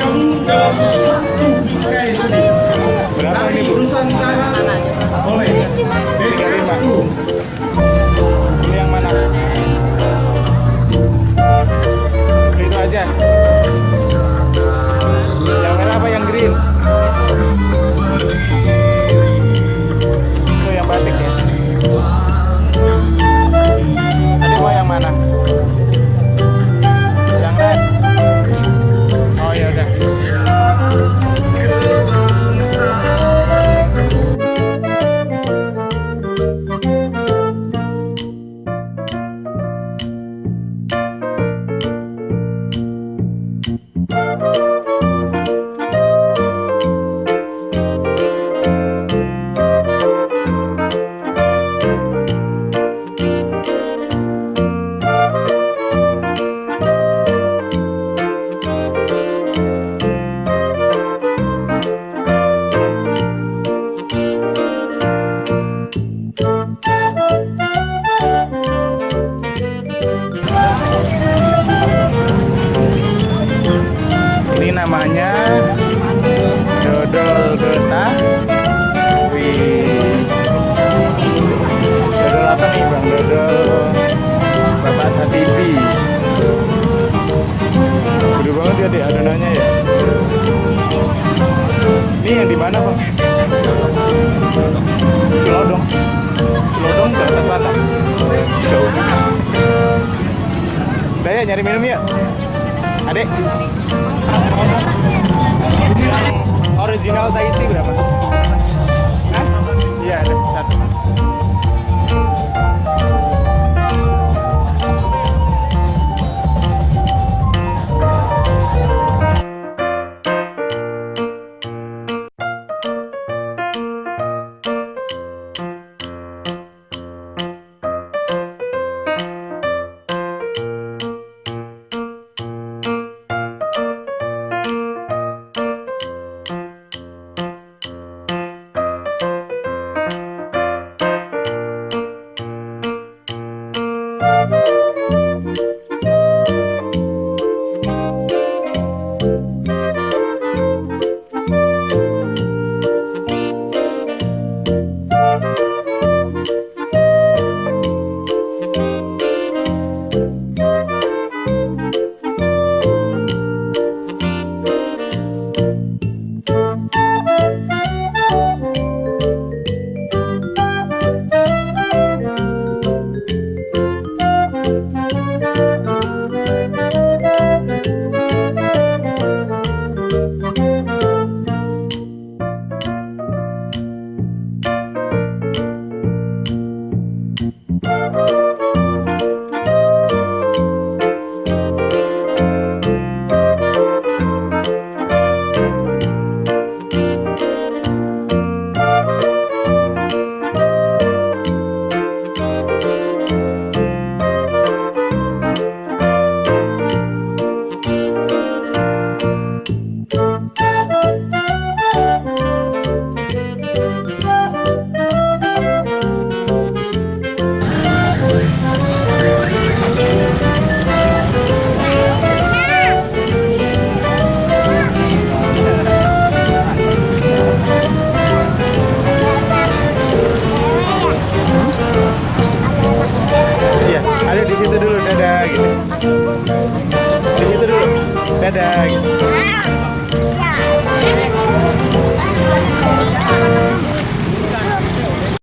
bergabung dalam satu bingkai tadi. Berapa ini, Bu? Nusantara oleh BK10. Ini yang mana? Itu aja. Yang merah apa yang green? Itu yang batik ya. Tadi mau yang mana? Yang red. Oh ya udah. Ini namanya Dodol Betawi. Dodol apa nih Bang? Dodol Bapak Satibi. Gede banget ya deh adonannya ya. Ini yang di mana Bang? Celodong. Celodong Jakarta Selatan. Jauh. Udah ya nyari minum ya. Adek. Original Thai tea berapa? Hah? Iya ada satu. Di situ dulu, dadah gitu.